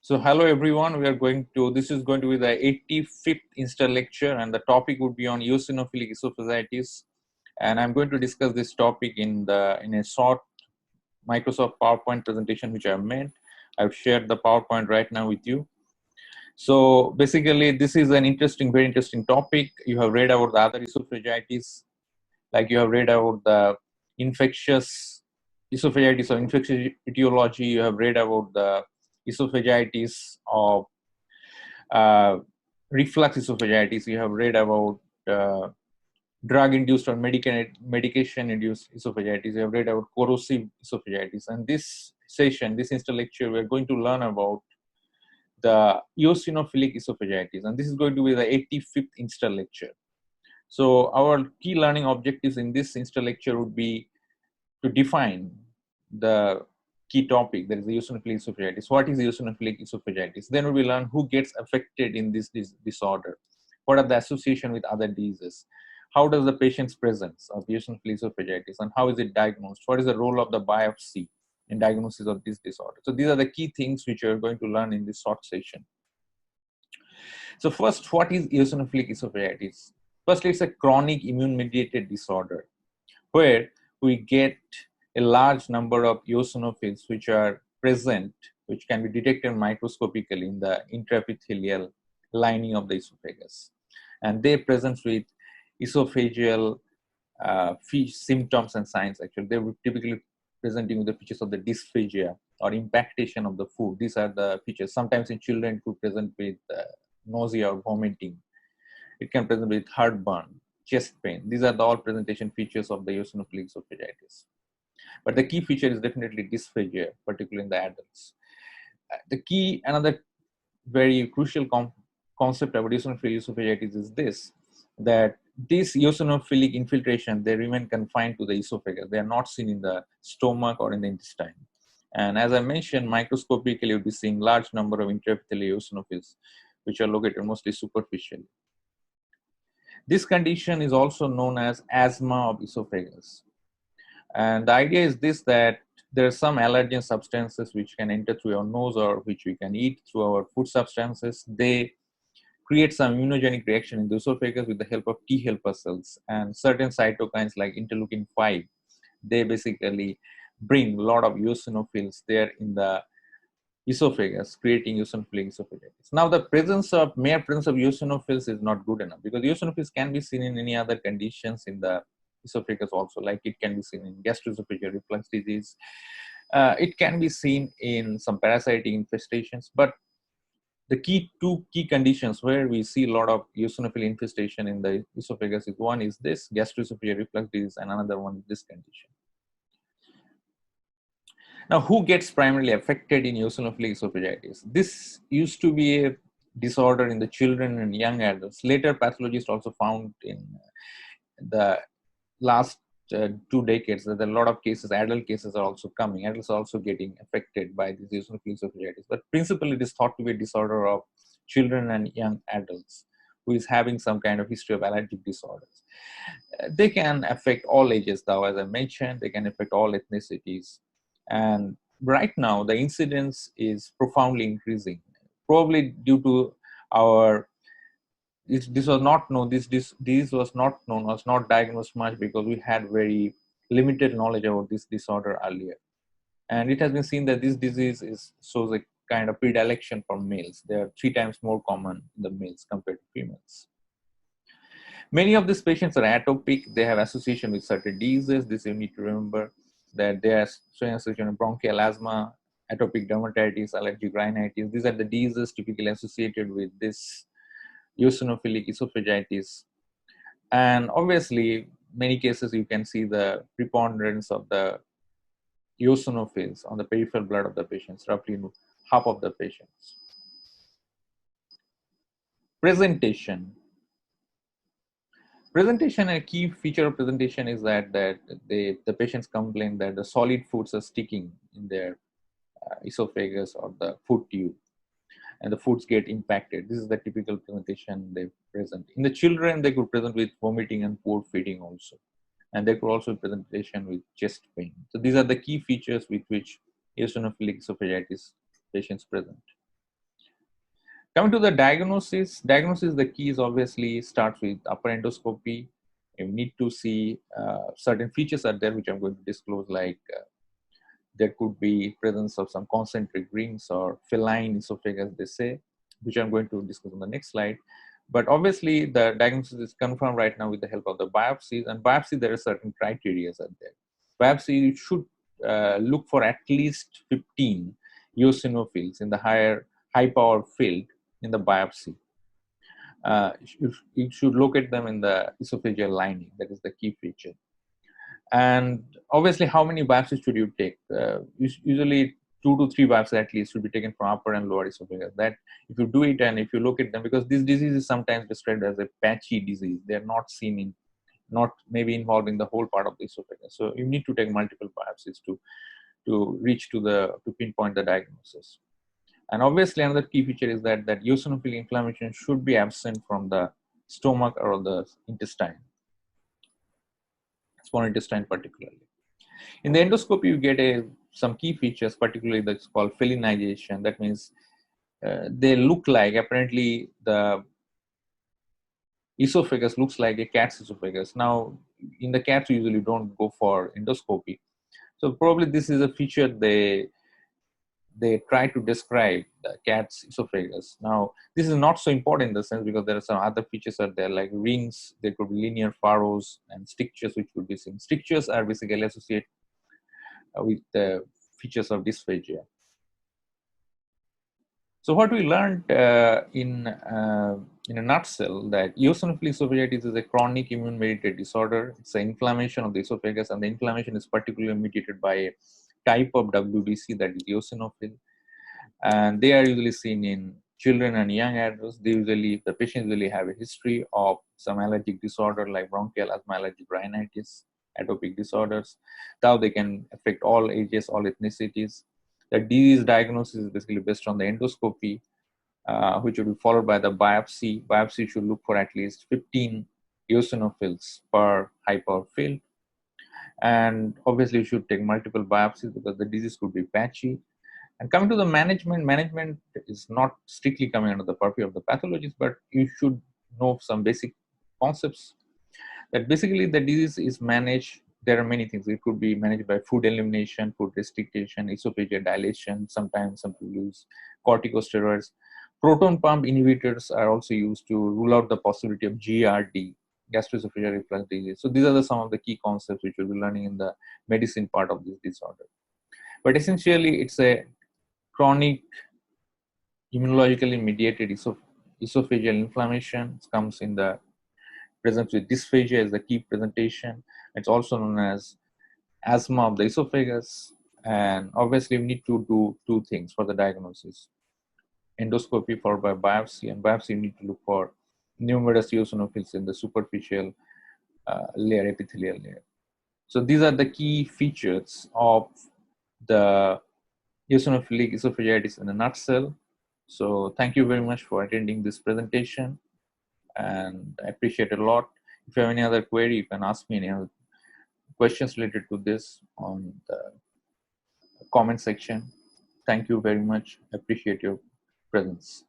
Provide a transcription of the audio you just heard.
So hello everyone, this is going to be the 85th Insta lecture, and the topic would be on eosinophilic esophagitis. And I'm going to discuss this topic in a short Microsoft PowerPoint presentation which I've made. I've shared the PowerPoint right now with you. So basically this is an very interesting topic. You have read about the other esophagitis, like you have read about the infectious esophagitis or infectious etiology. You have read about the esophagitis of reflux esophagitis. You have read about drug-induced or medication-induced esophagitis. You have read about corrosive esophagitis. And this session, this Insta lecture, we're going to learn about the eosinophilic esophagitis. And this is going to be the 85th Insta lecture. So our key learning objectives in this Insta lecture would be to define the key topic, that is the eosinophilic esophagitis. What is eosinophilic esophagitis? Then we will learn who gets affected in this disorder. What are the association with other diseases? How does the patient's presence of eosinophilic esophagitis, and how is it diagnosed? What is the role of the biopsy in diagnosis of this disorder? So these are the key things which you're going to learn in this short session. So first, what is eosinophilic esophagitis? Firstly, it's a chronic immune-mediated disorder where we get a large number of eosinophils which are present, which can be detected microscopically in the intraepithelial lining of the esophagus. And they present with esophageal symptoms and signs. Actually, they were typically presenting with the features of the dysphagia or impactation of the food. These are the features. Sometimes in children, it could present with nausea or vomiting. It can present with heartburn, chest pain. These are the all presentation features of the eosinophilic esophagitis. But the key feature is definitely dysphagia, particularly in the adults. Another very crucial concept about eosinophilic esophagitis is this, that this eosinophilic infiltration, they remain confined to the esophagus. They are not seen in the stomach or in the intestine. And as I mentioned, microscopically, you'll be seeing large number of intraepithelial eosinophils, which are located mostly superficially. This condition is also known as asthma of esophagus. And the idea is this, that there are some allergen substances which can enter through our nose or which we can eat through our food substances. They create some immunogenic reaction in the esophagus with the help of T helper cells, and certain cytokines like interleukin 5, they basically bring a lot of eosinophils there in the esophagus, creating eosinophilic esophagitis. Now, the mere presence of eosinophils is not good enough, because eosinophils can be seen in any other conditions in the esophagus also, like it can be seen in gastroesophageal reflux disease. It can be seen in some parasitic infestations, but the two key conditions where we see a lot of eosinophil infestation in the esophagus is, one is this gastroesophageal reflux disease, and another one is this condition. Now, who gets primarily affected in eosinophilic esophagitis? This used to be a disorder in the children and young adults. Later, pathologists also found in the last 2 decades that a lot of cases, adult cases are also coming. Adults are also getting affected by this eosinophilic esophagitis. But principally, it is thought to be a disorder of children and young adults who is having some kind of history of allergic disorders. They can affect all ages, though, as I mentioned. They can affect all ethnicities. And right now, the incidence is profoundly increasing, probably due to our this was not known. This was not known, was not diagnosed much, because we had very limited knowledge about this disorder earlier. And it has been seen that this disease shows a kind of predilection for males. They are 3 times more common in the males compared to females. Many of these patients are atopic. They have association with certain diseases. This you need to remember, that they are showing association with bronchial asthma, atopic dermatitis, allergic rhinitis. These are the diseases typically associated with this eosinophilic esophagitis. And obviously, many cases you can see the preponderance of the eosinophils on the peripheral blood of the patients, roughly half of the patients. Presentation, a key feature of presentation is that the patients complain that the solid foods are sticking in their esophagus or the food tube, and the foods get impacted. This is the typical presentation they present. In the children, they could present with vomiting and poor feeding also. And there could also be presentation with chest pain. So these are the key features with which eosinophilic esophagitis patients present. Coming to the diagnosis, the key is obviously starts with upper endoscopy. You need to see certain features are there, which I'm going to disclose, like there could be presence of some concentric rings or feline esophagus, they say, which I'm going to discuss on the next slide. But obviously, the diagnosis is confirmed right now with the help of the biopsies. And biopsy, there are certain criteria out there. Biopsy should look for at least 15 eosinophils in the high power field in the biopsy. You should locate them in the esophageal lining. That is the key feature. And obviously, how many biopsies should you take? Usually 2 to 3 biopsies at least should be taken from upper and lower esophagus. That if you do it and if you look at them, because this disease is sometimes described as a patchy disease, they're not seen in, not maybe involving the whole part of the esophagus. So you need to take multiple biopsies to reach to pinpoint the diagnosis. And obviously, another key feature is that eosinophilic inflammation should be absent from the stomach or the intestine, small intestine particularly. In the endoscopy, you get some key features, particularly that's called felinization. That means they look like, apparently, the esophagus looks like a cat's esophagus. Now, in the cats, you usually don't go for endoscopy. So probably this is a feature they try to describe the cat's esophagus. Now, this is not so important in the sense because there are some other features out there like rings, there could be linear furrows and strictures, which would be seen. Strictures are basically associated with the features of dysphagia. So what we learned in a nutshell, that eosinophilic esophagitis is a chronic immune-mediated disorder. It's an inflammation of the esophagus, and the inflammation is particularly mediated by a type of WBC, that is eosinophil. And they are usually seen in children and young adults. The patients usually have a history of some allergic disorder like bronchial asthma, allergic rhinitis, atopic disorders. Now they can affect all ages, all ethnicities. The disease diagnosis is basically based on the endoscopy, which will be followed by the biopsy. Biopsy should look for at least 15 eosinophils per high power field. And obviously, you should take multiple biopsies because the disease could be patchy. And coming to the management is not strictly coming under the purview of the pathologist, but you should know some basic concepts. That basically the disease is managed. There are many things. It could be managed by food elimination, food restriction, esophageal dilation. Sometimes some people use corticosteroids. Proton pump inhibitors are also used to rule out the possibility of GERD, gastroesophageal reflux disease. So these are some of the key concepts which we'll be learning in the medicine part of this disorder. But essentially, it's a chronic immunologically mediated esophageal inflammation. It comes in the presence with dysphagia as the key presentation. It's also known as asthma of the esophagus. And obviously, we need to do 2 things for the diagnosis: endoscopy followed by biopsy. And biopsy, you need to look for numerous eosinophils in the superficial epithelial layer. So these are the key features of the eosinophilic esophagitis in a nutshell. So thank you very much for attending this presentation, and I appreciate it a lot. If you have any other query, you can ask me any other questions related to this on the comment section. Thank you very much. I appreciate your presence.